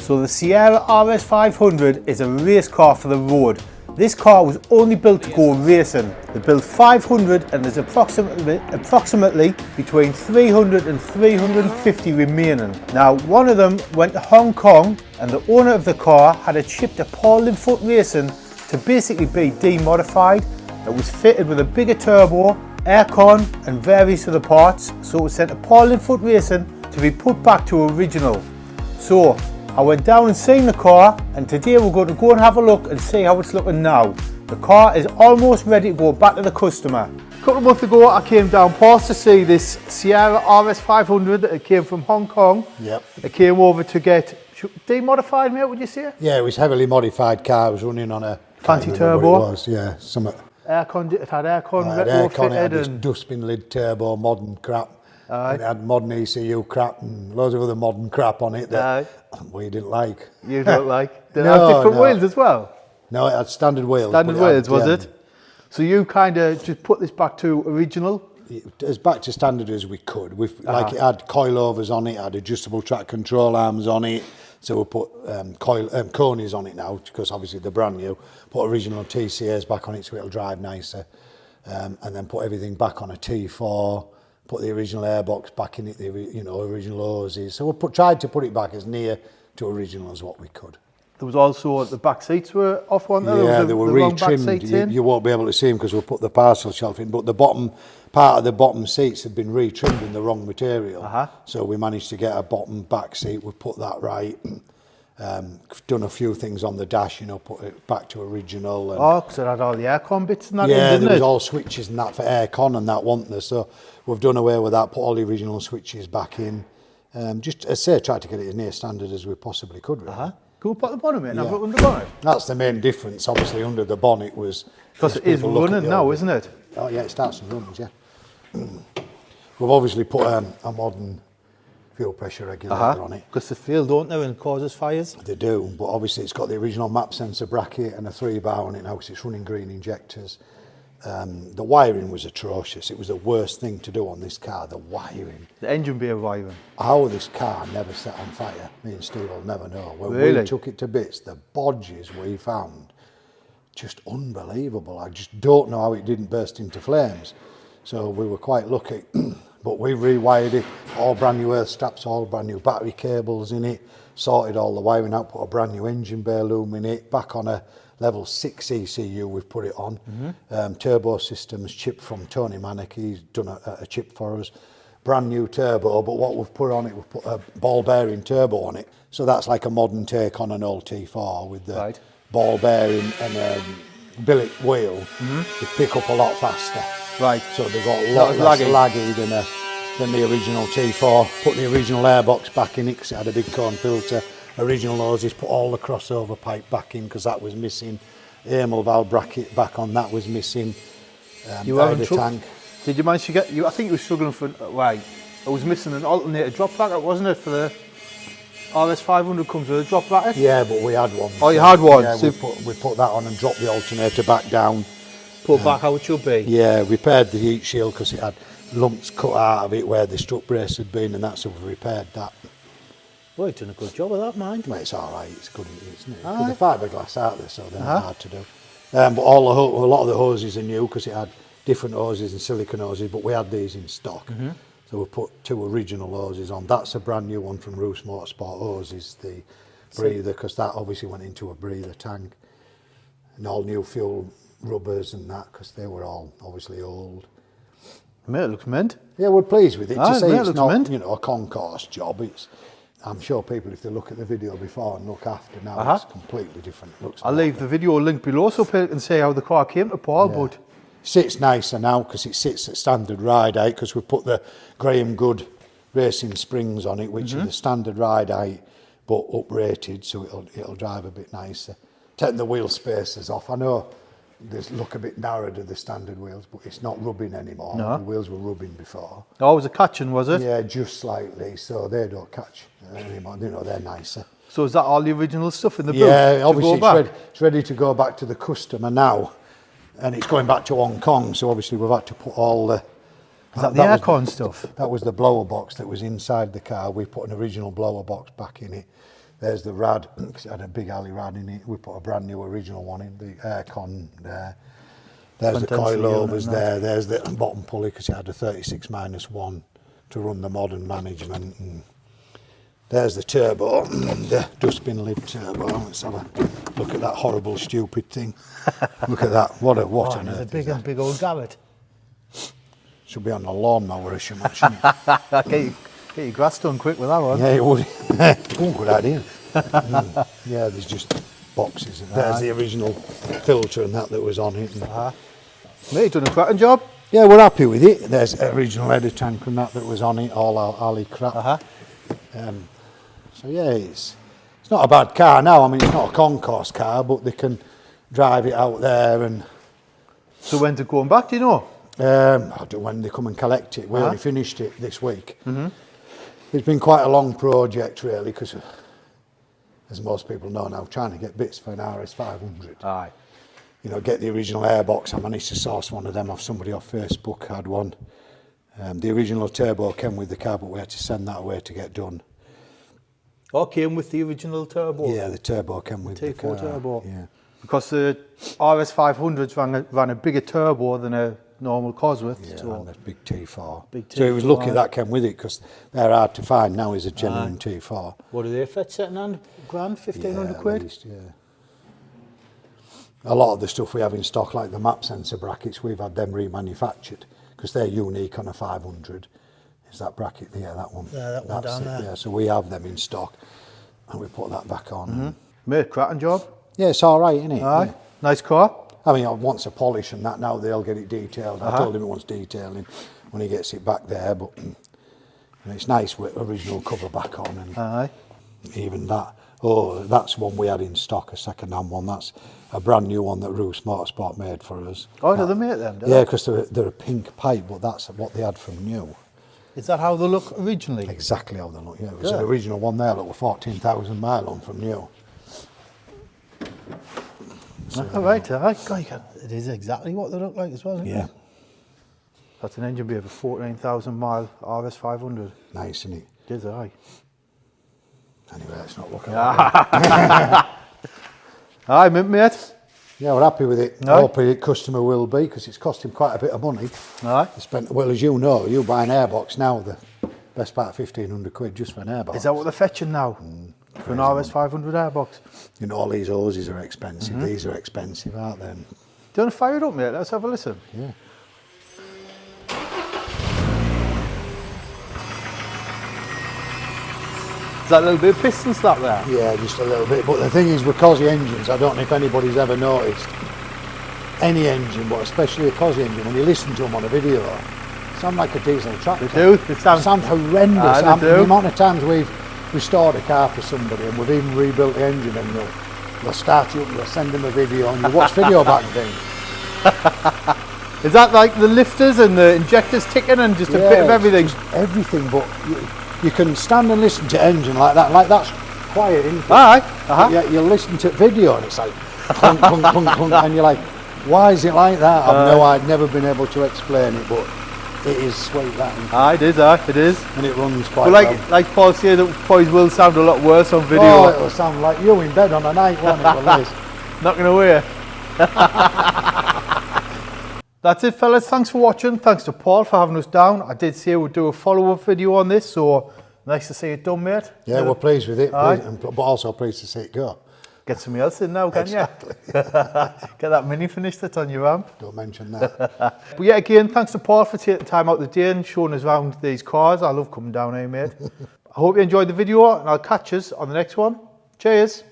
So the Sierra RS500 is a race car for the road. This car was only built to go racing. They built 500 and there's approximately between 300 and 350 remaining. Now one of them went to Hong Kong and the owner of the car had it shipped to Paul Linfoot Racing to basically be demodified. It was fitted with a bigger turbo, aircon and various other parts, so it was sent to Paul Linfoot Racing to be put back to original. So I went down and seen the car, and today we're going to go and have a look and see how it's looking now. The car is almost ready to go back to the customer. A couple of months ago I came down past to see this Sierra RS500. It came from Hong Kong. Yep. It came over to get demodified, mate, would you say? Yeah, it was heavily modified car. It was running on a fancy turbo. It was, yeah, something. Aircon, it had aircon, it had this and dustbin lid turbo, modern crap. And it had modern ECU crap and loads of other modern crap on it that we didn't like. You don't like? Did it have different wheels as well? No, it had standard wheels. Standard wheels, was it? So you kind of just put this back to original? As back to standard as we could. Like it had coilovers on it, had adjustable track control arms on it. So we put conies on it now because obviously they're brand new. Put original TCAs back on it so it'll drive nicer. And then put everything back on a T4. Put the original airbox back in it, the original hoses. So we tried to put it back as near to original as what we could. There was also the back seats were off, weren't they? Yeah, they were retrimmed. You won't be able to see them because we put the parcel shelf in, but the bottom part of the bottom seats had been retrimmed in the wrong material. So we managed to get a bottom back seat. We put that right. Done a few things on the dash, put it back to original. And because it had all the aircon bits and that. Yeah, there was all switches and that for aircon and that, wasn't there? So we've done away with that, put all the original switches back in. Just, as I say, tried to get it as near standard as we possibly could, really. Can we put the bonnet in? Have it under the bonnet? That's the main difference, obviously, under the bonnet was... Because it is running now, isn't it? Oh, yeah, it starts and runs, yeah. We've obviously put a modern fuel pressure regulator on it. Because the fuel, don't they, and causes fires? They do, but obviously it's got the original map sensor bracket and a 3-bar on it now because it's running green injectors. The wiring was atrocious. It was the worst thing to do on this car, the wiring. The engine bay wiring. How this car never set on fire, me and Steve will never know. When we took it to bits, the bodges we found, just unbelievable. I just don't know how it didn't burst into flames. So we were quite lucky. But we rewired it, all brand new earth straps, all brand new battery cables in it, sorted all the wiring out, put a brand new engine bay loom in it, back on a level 6 ECU we've put it on. Turbo systems chipped from Tony Manick, he's done a chip for us. Brand new turbo, but what we've put on it, we've put a ball bearing turbo on it. So that's like a modern take on an old T4 with the ball bearing and a billet wheel. They pick up a lot faster. Right. So they've got a lot less laggy than the original T4. Put the original airbox back in it because it had a big cone filter. Original hoses, put all the crossover pipe back in because that was missing. Amel valve bracket back on, that was missing. You had a tank. Did you manage to get, I think you were struggling for, it was missing an alternator drop bracket, wasn't it, for the RS500 comes with a drop bracket? Yeah, but we had one. Oh, you had one? Yeah, we put that on and dropped the alternator back down. Put back how it should be? Yeah, repaired the heat shield because it had lumps cut out of it where the strut brace had been, and that's how we repaired that. Well, you've done a good job of that, mind. Well, it's all right, it's good, isn't it? The fiberglass out there, so they're not hard to do. But a lot of the hoses are new because it had different hoses and silicone hoses, but we had these in stock. So we put 2 original hoses on. That's a brand new one from Roos Motorsport Hoses, the breather, because that obviously went into a breather tank. And all new fuel rubbers and that, because they were all obviously old. Mate, it looks mint. Yeah, we're pleased with it. To say it's not, mint. a concourse job, I'm sure people, if they look at the video before and look after now, it's completely different. I'll leave the video link below so people can see how the car came to Paul, but... Sits nicer now because it sits at standard ride height because we put the Graham Good racing springs on it, which are the standard ride height, but uprated, so it'll drive a bit nicer. Take the wheel spacers off. I know they look a bit narrow to the standard wheels, but it's not rubbing anymore. The wheels were rubbing before. Oh, it was a catching, was it? Yeah, just slightly, so they don't catch anymore. They're nicer. So is that all the original stuff in the boot? Yeah, obviously it's ready to go back to the customer now, and it's going back to Hong Kong, so obviously we've had to put all the... Is that the aircon stuff? That was the blower box that was inside the car. We put an original blower box back in it. There's the rad, because it had a big alley rad in it. We put a brand new original one in, the aircon there. There's the coilovers there. There's the bottom pulley, because it had a 36-1 to run the modern management. And there's the turbo, the dustbin lid turbo. Let's have a look at that horrible, stupid thing. Look at that. What on earth? It's a big old garret. Should be on the lawnmower, shouldn't it? Get your grass done quick with that one. Yeah, it would. Good idea. Yeah, there's just boxes. There's the original filter and that was on it. Mate, you've done a cracking job. Yeah, we're happy with it. There's original header tank and that was on it, all our alley crap. So yeah, it's not a bad car now. I mean, it's not a concourse car, but they can drive it out there. And so when's it going back, do you know? I don't know when they come and collect it. We only finished it this week. It's been quite a long project, really, because, as most people know now, trying to get bits for an RS500. Aye. You know, get the original airbox. I managed to source one of them off somebody off Facebook, had one. The original turbo came with the car, but we had to send that away to get done. Oh, came with the original turbo? Yeah, the turbo came with the car. Turbo. Yeah. Because the RS500s ran a bigger turbo than a normal Cosworth. Yeah, so and the big T4. Big T4. So it was lucky that came with it, because they're hard to find now, is a genuine T4. What are they fit setting on? Grand, 1,500 quid? At least, yeah. A lot of the stuff we have in stock, like the map sensor brackets, we've had them remanufactured, because they're unique on a 500. Is that bracket? Yeah, that one. Yeah, that one down there. Yeah, so we have them in stock, and we put that back on. Mate, cracking job. Yeah, it's all right, isn't it? Aye. Yeah. Nice car. I mean, once a polish and that, now they'll get it detailed. I told him it wants detailing when he gets it back there, but you know, it's nice with original cover back on, and even that. Oh, that's one we had in stock, a second-hand one. That's a brand new one that Roos Motorsport made for us. Oh, did they make them? Yeah, because they're a pink pipe, but that's what they had from new. Is that how they look originally? Exactly how they look, yeah. It was an original one there that was 14,000 mile on from new. So, right, God, it is exactly what they look like as well, isn't it? That's an engine bay of a 49,000 mile RS500. Nice, isn't it? It is, aye. Anyway, let's not look at that. Aye, mate. Yeah, we're happy with it. No. Hopefully the customer will be, because it's cost him quite a bit of money. Aye. He spent, well, as you know, you buy an airbox now, the best part of 1,500 quid just for an airbox. Is that what they're fetching now? For an RS500 airbox? You know, all these hoses are expensive. These are expensive, aren't they? Do you want to fire it up, mate? Let's have a listen. Yeah. Is that a little bit of piston slap there? Yeah, just a little bit. But the thing is, with Cosy engines, I don't know if anybody's ever noticed, any engine, but especially a Cosy engine, when you listen to them on a video, sound like a diesel tractor. They do. They sound horrendous. They do. The amount of times we've restored a car for somebody and we've even rebuilt the engine, and they'll start you up and they'll send them a video, and you watch video back then. Is that like the lifters and the injectors ticking and just a bit of everything? Just everything, but you can stand and listen to engine like that. Like, that's quiet, isn't it? Aye. Yeah, you listen to video and it's like clunk, clunk, clunk, clunk, and you're like, why is it like that? I've never been able to explain it, but it is sweet, that. Aye, it is, it is. And it runs quite well. Well. Like Paul said, it probably will sound a lot worse on video. Oh, it'll sound like you in bed on a night, won't it? Well, Liz? Not going away. That's it, fellas. Thanks for watching. Thanks to Paul for having us down. I did say we'd do a follow-up video on this, so nice to see it done, mate. Yeah, we're pleased with it, but also pleased to see it go. Get something else in now, can you? Get that mini finish that's on your ramp. Don't mention that. But yeah, again, thanks to Paul for taking time out of the day and showing us around these cars. I love coming down here, mate. I hope you enjoyed the video, and I'll catch us on the next one. Cheers.